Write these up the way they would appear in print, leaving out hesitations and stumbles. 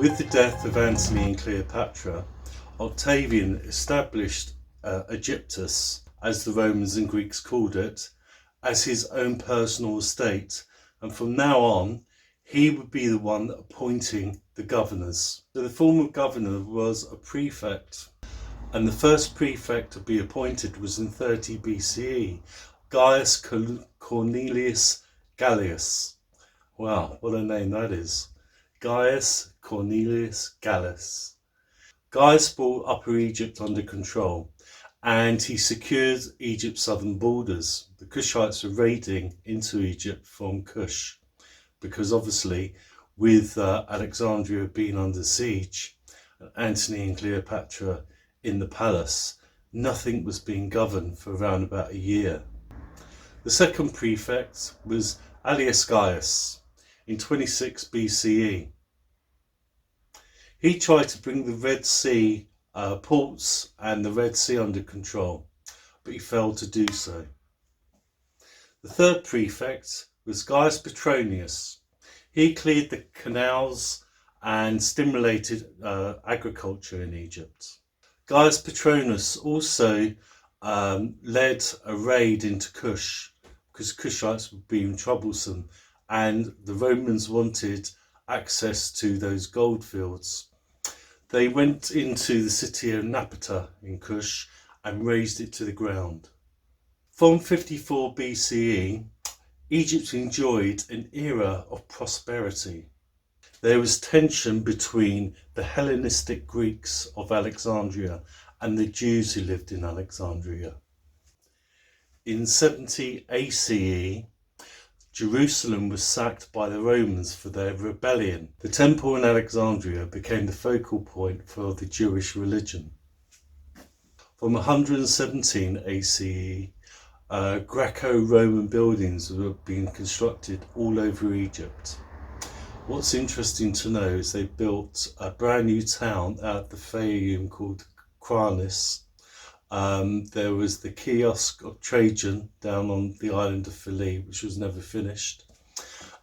With the death of Antony and Cleopatra, Octavian established Aegyptus, as the Romans and Greeks called it, as his own personal estate, and from now on he would be the one appointing the governors. So the form of governor was a prefect, and the first prefect to be appointed was in 30 BCE, Gaius Cornelius Gallus. Wow, what a name that is. Gaius Cornelius Gallus. Gaius brought Upper Egypt under control, and he secured Egypt's southern borders. The Kushites were raiding into Egypt from Kush, because obviously with Alexandria being under siege, Antony and Cleopatra in the palace, nothing was being governed for around about a year. The second prefect was Aelius Gaius in 26 BCE. He tried to bring the Red Sea ports and the Red Sea under control, but he failed to do so. The third prefect was Gaius Petronius. He cleared the canals and stimulated agriculture in Egypt. Gaius Petronius also led a raid into Kush, because Kushites were being troublesome and the Romans wanted access to those gold fields. They went into the city of Napata in Kush and razed it to the ground. From 54 BCE, Egypt enjoyed an era of prosperity. There was tension between the Hellenistic Greeks of Alexandria and the Jews who lived in Alexandria. In 70 ACE, Jerusalem was sacked by the Romans for their rebellion. The temple in Alexandria became the focal point for the Jewish religion. From 117 ACE, Greco-Roman buildings were being constructed all over Egypt. What's interesting to know is they built a brand new town out of the Fayum called Cranis. There was the kiosk of Trajan down on the island of Philae, which was never finished,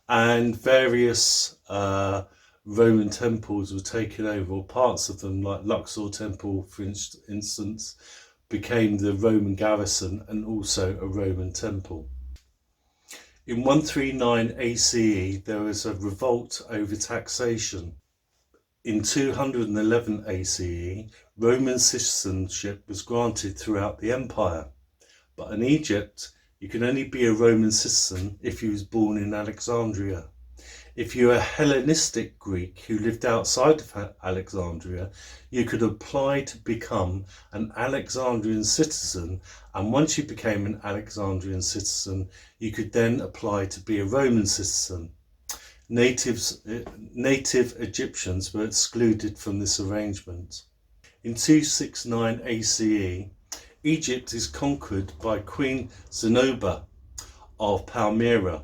and various Roman temples were taken over, or parts of them, like Luxor Temple, for instance, became the Roman garrison and also a Roman temple. In 139 ACE, there was a revolt over taxation. In 211 ACE, Roman citizenship was granted throughout the empire. But in Egypt, you can only be a Roman citizen if you was born in Alexandria. If you're a Hellenistic Greek who lived outside of Alexandria, you could apply to become an Alexandrian citizen, and once you became an Alexandrian citizen, you could then apply to be a Roman citizen. Native Egyptians were excluded from this arrangement. In 269 ACE, Egypt is conquered by Queen Zenobia of Palmyra.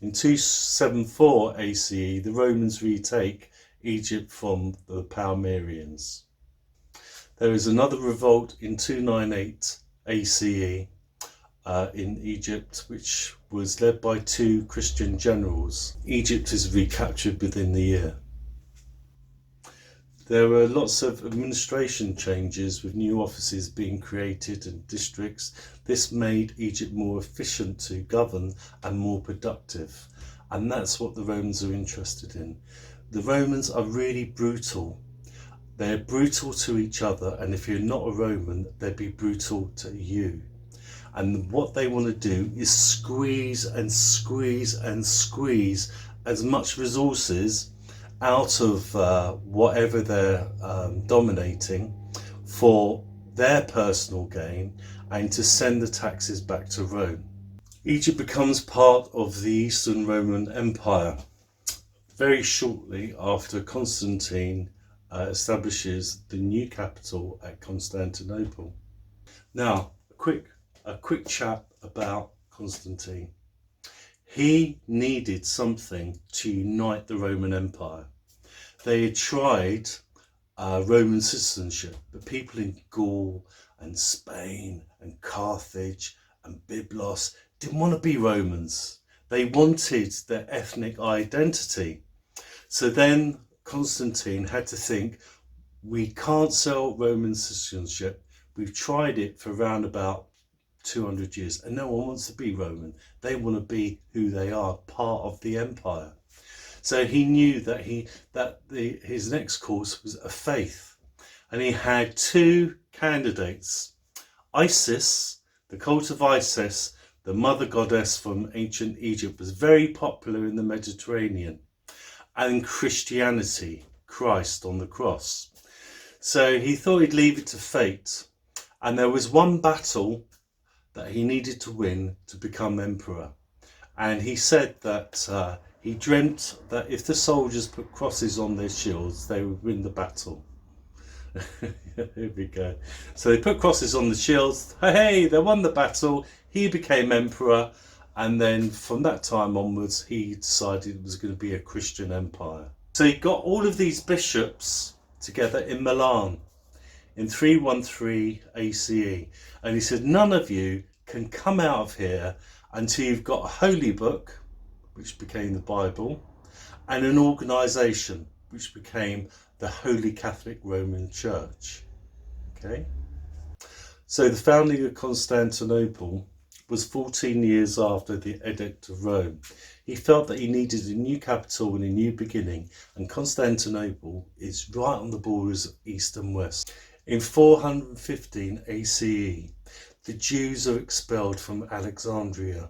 In 274 ACE, the Romans retake Egypt from the Palmyrians. There is another revolt in 298 ACE in Egypt, which was led by two Christian generals. Egypt is recaptured within the year. There were lots of administration changes with new offices being created and districts. This made Egypt more efficient to govern and more productive. And that's what the Romans are interested in. The Romans are really brutal. They're brutal to each other, and if you're not a Roman, they'd be brutal to you. And what they want to do is squeeze and squeeze and squeeze as much resources out of whatever they're dominating for their personal gain, and to send the taxes back to Rome. Egypt becomes part of the Eastern Roman Empire very shortly after Constantine establishes the new capital at Constantinople. Now, a quick chat about Constantine. He needed something to unite the Roman Empire. They had tried Roman citizenship, but people in Gaul and Spain and Carthage and Byblos didn't want to be Romans. They wanted their ethnic identity. So then Constantine had to think, we can't sell Roman citizenship. We've tried it for around about 200 years and no one wants to be Roman. They want to be who they are, part of the empire. So he knew that his next course was a faith, and he had two candidates. Isis, the cult of Isis, the mother goddess from ancient Egypt, was very popular in the Mediterranean, and Christianity, Christ on the cross. So he thought he'd leave it to fate, and there was one battle that he needed to win to become emperor. And he said that he dreamt that if the soldiers put crosses on their shields, they would win the battle. Here we go. So they put crosses on the shields. Hey, they won the battle. He became emperor. And then from that time onwards, he decided it was going to be a Christian empire. So he got all of these bishops together in Milan in 313 ACE. And he said, none of you can come out of here until you've got a holy book, which became the Bible, and an organisation, which became the Holy Catholic Roman Church. Okay? So the founding of Constantinople was 14 years after the Edict of Rome. He felt that he needed a new capital and a new beginning, and Constantinople is right on the borders of East and West. In 415 ACE, the Jews are expelled from Alexandria.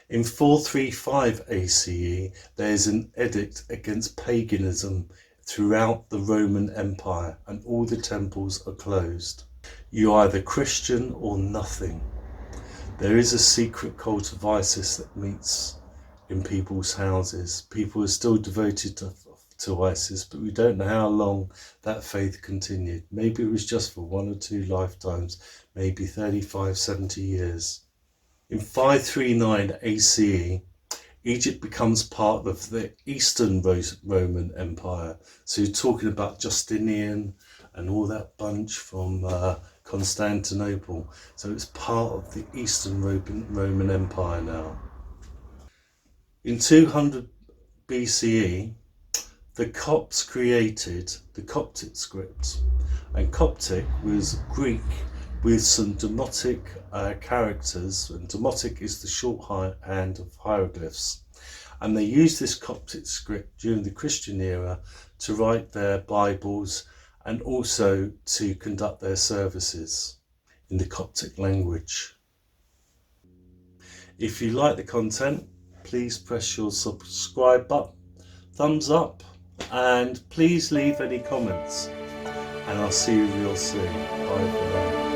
In 435 ACE, there is an edict against paganism throughout the Roman Empire, and all the temples are closed. You're either Christian or nothing. There is a secret cult of Isis that meets in people's houses. People are still devoted to ISIS, but we don't know how long that faith continued. Maybe it was just for 1 or 2 lifetimes, maybe 35, 70 years. In 539 ACE, Egypt becomes part of the Eastern Roman Empire. So you're talking about Justinian and all that bunch from Constantinople. So it's part of the Eastern Roman Empire now. In 200 BCE, the Copts created the Coptic script. And Coptic was Greek with some Demotic characters, and Demotic is the shorthand of hieroglyphs. And they used this Coptic script during the Christian era to write their Bibles and also to conduct their services in the Coptic language. If you like the content, please press your subscribe button, thumbs up, and please leave any comments. And I'll see you real soon. Bye for now.